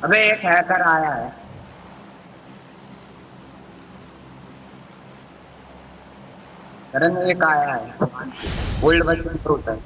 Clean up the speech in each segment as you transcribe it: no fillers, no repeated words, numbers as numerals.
अबे एक हैकर आया है। करण एक आया है। ओल्ड वर्जन प्रो है।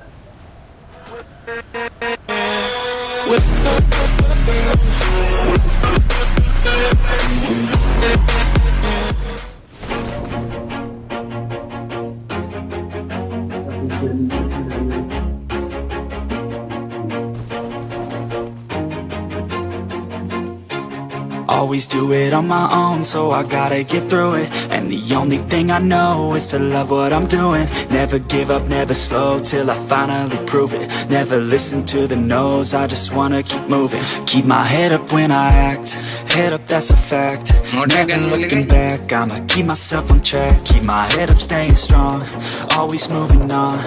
Always do it on my own, so I gotta get through it. And the only thing I know is to love what I'm doing. Never give up, never slow, till I finally prove it. Never listen to the no's, I just wanna keep moving. Keep my head up when I act, head up, that's a fact. Never looking back, I'ma keep myself on track. Keep my head up, staying strong, always moving on.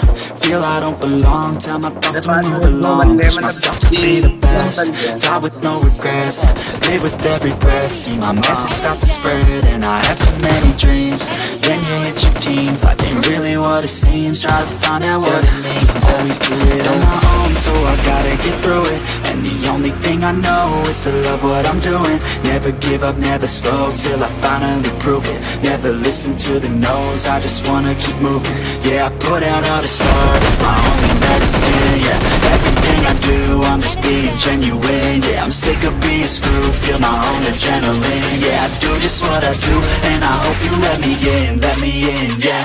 Feel I don't belong, tell my thoughts to move along. Push myself to be the best, die with no regrets. Live with every breath, see my message start to spread. And I had so many dreams, then you hit your teens. Life ain't really what it seems, try to find out what it means. Always do it on my own, so I gotta get through it. And the only thing I know is to love what I'm doing. Never give up, never slow, till I finally prove it. Never listen to the no's, I just wanna keep moving. Yeah, I put out all this art, it's my only medicine. Yeah, everything I do, I'm just being genuine. Yeah, I'm sick of being screwed, feel my own adrenaline. Yeah, I do just what I do, and I hope you let me in, yeah.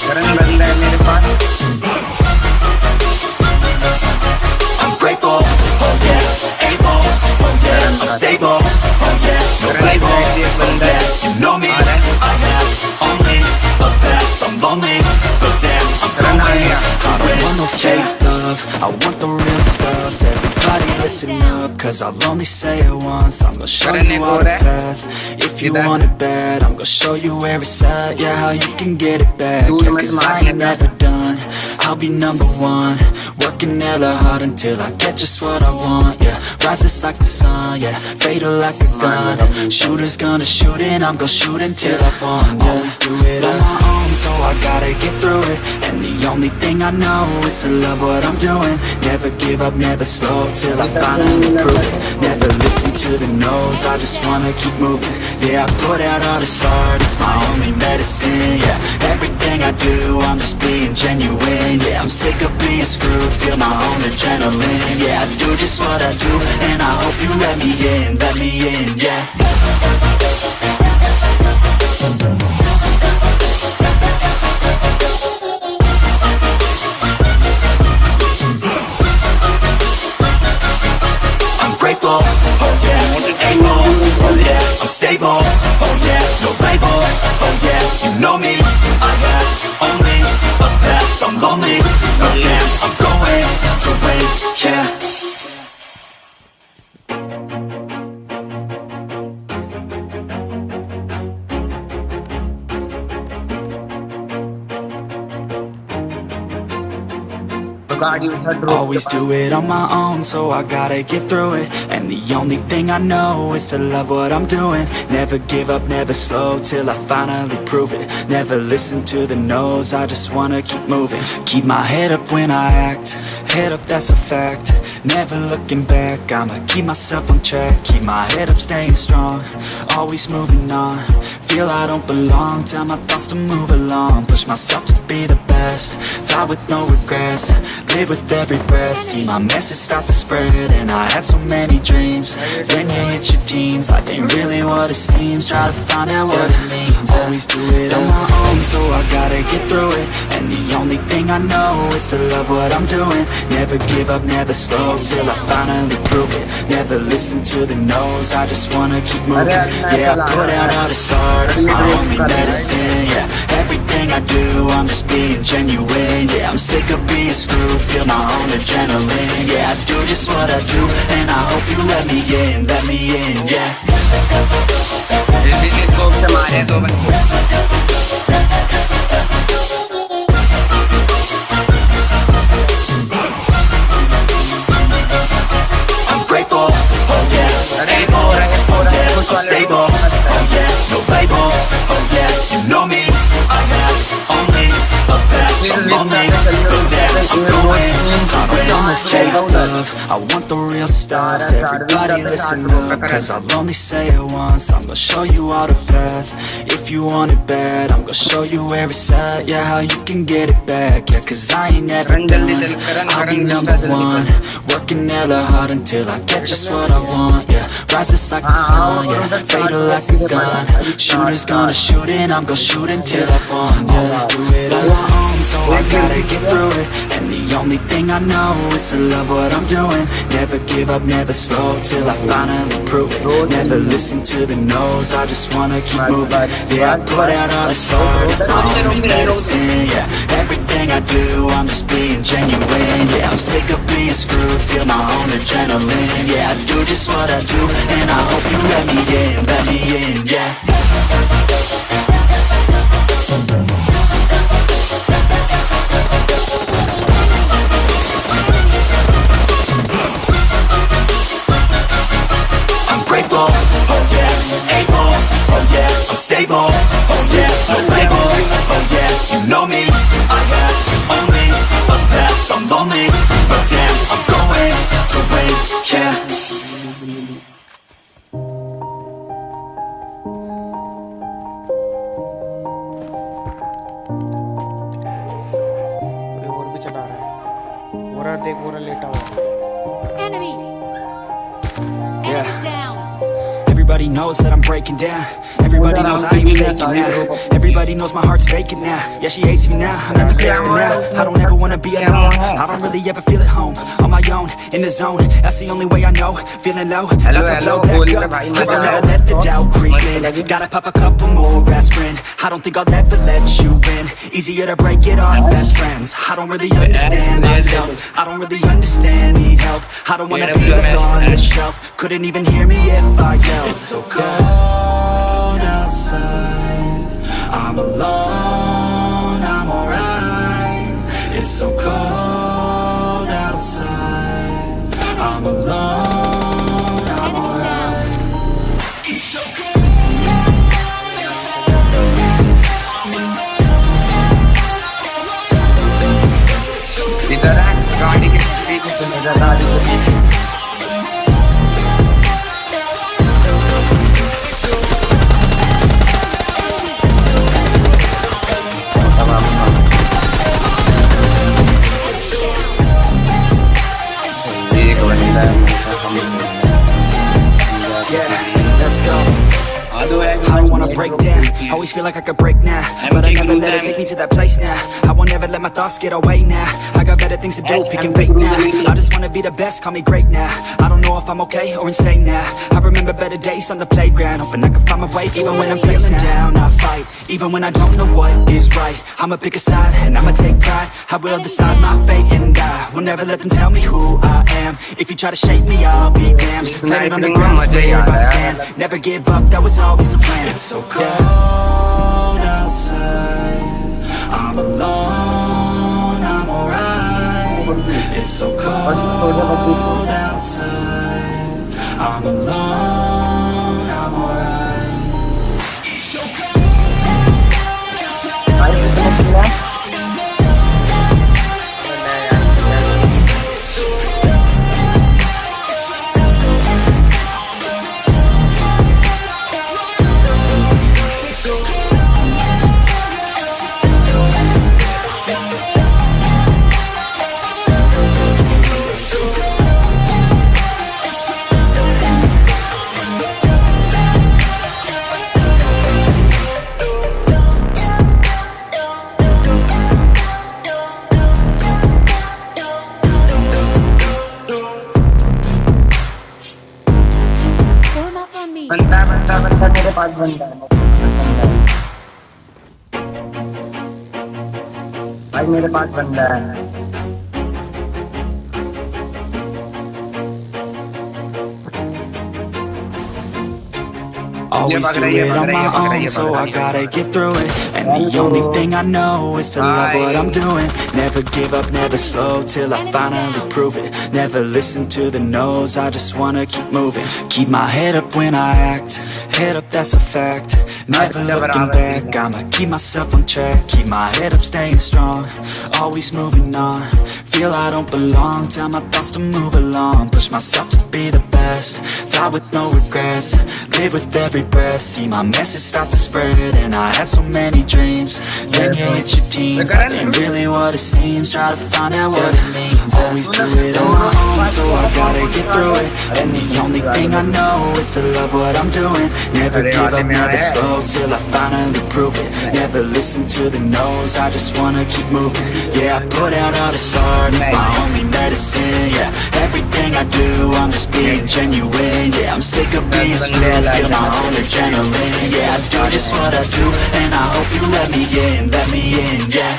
करण बंदा है मेरे पास। I'm grateful, oh yeah, able, oh yeah, I'm stable, oh yeah, no label, oh yeah, you know me, I have only a path, I'm lonely, but damn, I'm going to win. I want no fake love, I want the real stuff. Everybody listen up, cause I'll only say it once. I'm gonna show you all the path. If you want it bad, I'm gonna show you where it's at. Yeah, how you can get it back. Yeah, cause I ain't never done, I'll be number one. Working hella hard until I get just what I want. Yeah, rises like the sun, yeah, fatal like a gun. Shooters gonna shoot and I'm gonna shoot until I won. Yeah. Always do it on my own, so I gotta get through it. And the only thing I know is to love what I'm doing. Never give up, never slow, till I finally prove it. Never listen to the no's, I just wanna keep moving. Yeah, I put out all this art, it's my only medicine. Yeah, everything I do, I'm just being genuine. Yeah, I'm sick of being screwed, feel my own adrenaline. Yeah, I do just what I do, and I hope you let me in, yeah. Grateful, oh yeah, able, oh yeah, I'm stable, oh yeah, no label, oh yeah, you know me, I have only a path, I'm lonely, but damn, I'm going to win, yeah. Always do it on my own, so I gotta get through it. And the only thing I know is to love what I'm doing. Never give up, never slow, till I finally prove it. Never listen to the no's, I just wanna keep moving. Keep my head up when I act, head up, that's a fact. Never looking back, I'ma keep myself on track. Keep my head up, staying strong, always moving on. Feel I don't belong, tell my thoughts to move along. Push myself to be the best, die with no regrets. Live with every breath, see my message start to spread. And I had so many dreams, then you hit your teens. Life ain't really what it seems, try to find out what it means. Always do it on my own, so I gotta get through it. And the only thing I know is to love what I'm doing. Never give up, never slow, till I finally prove it. Never listen to the no's, I just wanna keep moving. Yeah, I put out all this art, it's my only medicine. Yeah, everything I do, I'm just being genuine. Yeah, I'm sick of being screwed, feel my own adrenaline. Yeah, I do just what I do, and I hope you let me in, yeah. I'm grateful, oh yeah, able, oh yeah, I'm stable, oh yeah, no label, oh yeah, you know me, I have only a path, I'm love, I want the real stuff. Everybody listen up, cause I'll only say it once. I'm gonna show you all the path. If you want it bad, I'm gonna show you where it's at. Yeah, how you can get it back. Yeah, cause I ain't never done. I'll be number one, working hella hard until I get just what I want. Yeah, rise just like the sun. Yeah, fatal like a gun. Shooters gonna shoot and I'm gonna shoot until I fall. Yeah, let's do it on my own, so I gotta get through it. And the only thing I know is to love what I'm doing. Never give up, never slow, till I finally prove it. Never listen to the no's, I just wanna keep moving. Yeah, I put out all this art, it's my only medicine. Yeah, everything I do, I'm just being genuine. Yeah, I'm sick of being screwed, feel my own adrenaline. Yeah, I do just what I do, and I hope you let me in, yeah. Grateful, oh yeah, able, oh yeah, I'm stable, oh yeah, no label, oh yeah, you know me, I have only a path, I'm lonely, but damn, I'm going to win, yeah. और भी चला रहा है, बोरा देख बोरा लेटा हुआ। Enemy! Yeah. Enemy down! Everybody knows that I'm breaking down. Everybody knows I ain't faking now. Everybody knows my heart's vacant now. Yeah, she hates me now, I'm in mistakes, but now I don't ever wanna be alone. I don't really ever feel at home. On my own, in the zone, that's the only way I know. Feeling low, about to blow back up. I will never let the doubt creep in. Gotta pop a couple more aspirin. I don't think I'll ever let you in. Easier to break it off best friends. I don't really understand myself. I don't really understand, need help. I don't wanna be left on the shelf. Couldn't even hear me if I yelled. It's so cold outside, I'm alone, I'm alright. It's so cold outside, I'm alone, I'm alright. It's so cold. इधर है गाड़ी के पीछे से नजर आ रही है। I don't wanna break down, always feel like I could break now, but I never let it take me to that place now. I won't ever let my thoughts get away now. I got better things to do, picking fate now. I just wanna be the best, call me great now. I don't know if I'm okay or insane now. I remember better days on the playground, hoping I can find my way even when I'm feeling down. I fight, even when I don't know what is right. I'ma pick a side and I'ma take pride. I will decide my fate and I will never let them tell me who I am. If you try to shape me, I'll be damned. Planet on the ground is where I stand. Never give up, that was always the plan. It's so cold outside, I'm alone, I'm alright. It's so cold outside, I'm alone, I'm alright. It's so cold outside. बंदा मेरे पास बंदा है भाई, मेरे पास बंदा है। Always do it on my own, so I gotta get through it. And the only thing I know is to love what I'm doing. Never give up, never slow, till I finally prove it. Never listen to the no's, I just wanna keep moving. Keep my head up when I act, head up, that's a fact. Never looking back, I'ma keep myself on track. Keep my head up, staying strong, always moving on. Feel I don't belong, tell my thoughts to move along. Push myself to be the best, die with no regrets. Live with every breath, see my message start to spread. And I had so many dreams, then you hit your teens. Life ain't really what it seems, try to find out what it means. Always do it on my own, so I gotta get through it. And the only thing I know is to love what I'm doing. Never give up, never slow, till I finally prove it. Never listen to the no's, I just wanna keep moving. Yeah, I put out all this art, it's my only medicine. Yeah, everything I do, I'm just being genuine. Yeah, I'm sick of being screwed, feel my own adrenaline. Yeah, I do just what I do, and I hope you let me in, yeah.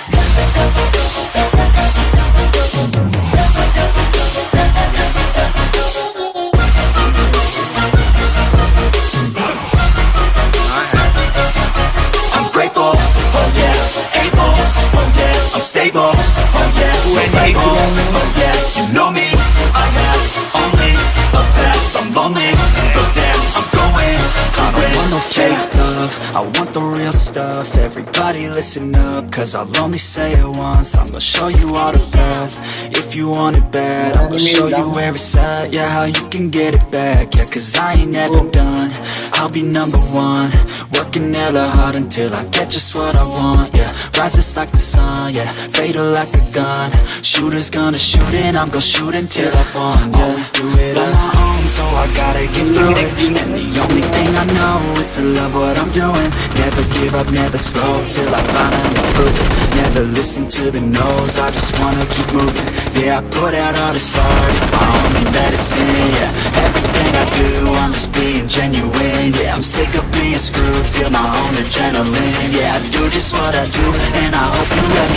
I'm grateful, oh yeah, able, oh yeah, I'm stable, oh yeah, and able, oh yeah, you know me, I have only a path, I'm lonely, but damn, I'm going to win. I don't want no fake love, I want the real stuff. Everybody listen up, cause I'll only say it once. I'm gonna show you all the path, if you want it bad. I'm gonna show you where it's at, yeah, how you can get it back. Yeah, cause I ain't never done, I'll be number one. Working hella hard until I get just what I want, yeah. Rises like the sun, yeah, fatal like a gun. Shooter's gonna shoot and I'm gonna shoot until I won, yeah. Always do it on my own, so I gotta get through it. And the only thing I know is to love what I'm doing. Never give up, never slow, till I finally prove it. Never listen to the no's, I just wanna keep moving. Yeah, I put out all this art, it's my only medicine. Yeah, everything I do, I'm just being genuine. Yeah, I'm sick of being screwed, feel my own adrenaline. Yeah, I do just what I do, and I hope you let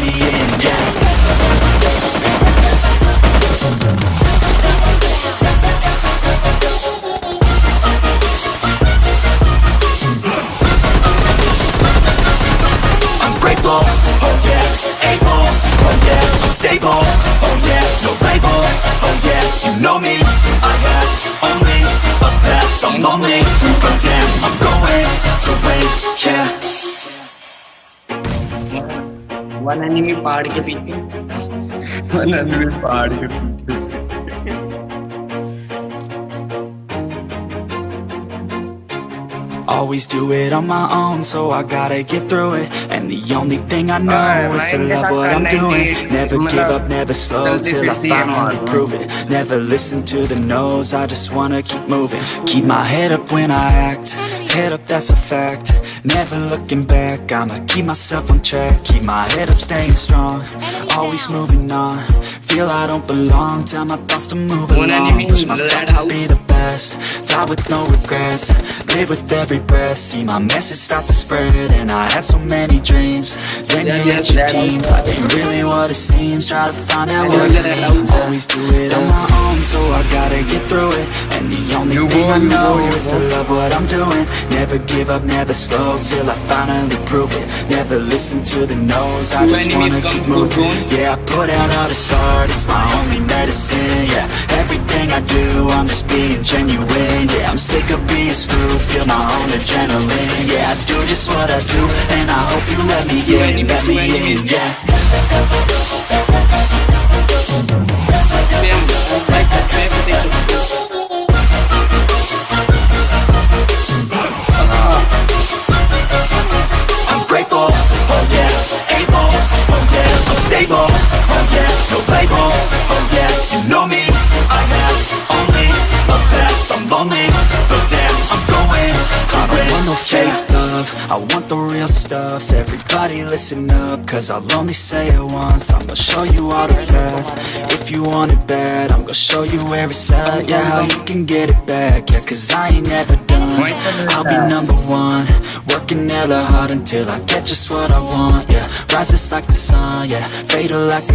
me in, yeah. I'm grateful, oh yeah, able, oh yeah, I'm stable, oh yeah, no label, oh yeah, you know me, I have only a path, I'm lonely, but damn, I'm going to win, yeah. One enemy पहाड़ के पीछे, one enemy पहाड़ के पीछे. Always do it on my own, so I gotta get through it. And the only thing I know is to love what I'm doing. Never give up, never slow, till I finally prove it. Never listen to the no's, I just wanna keep moving. Keep my head up when I act, head up, that's a fact. Never looking back, I'ma keep myself on track. Keep my head up, staying strong, always moving on. Feel I don't belong, tell my thoughts to move along. Push myself to be the best, die with no regrets. Live with every breath, see my message start to spread. And I had so many dreams, then you hit your teens. Life ain't really what it seems, try to find out what it means. Always do it on my own, so I gotta get through it. And the only thing I know is to love what I'm doing. Never give up, never slow, till I finally prove it. Never listen to the no's, I just wanna keep moving. Yeah, I put out all this art, it's my only medicine. Yeah, everything I do, I'm just being genuine. Yeah, I'm sick of being screwed, feel my own adrenaline. Yeah, I do just what I do, and I hope you let me in, yeah. I'm grateful, oh yeah, able, oh yeah, I'm stable, oh yeah, no label, oh yeah, you know me, I have only a path, I'm lonely, but damn, I'm going to win. I don't want no fake love, I want the real stuff. Everybody listen up, cause I'll only say it once. I'm gonna show you all the path, if you want it bad. I'm gonna show you where it's at, yeah, how you can get it back. Yeah, cause I ain't never done, I'll be number one. Working hella hard until I get just what I want, yeah. Rises like the sun, yeah, fatal like a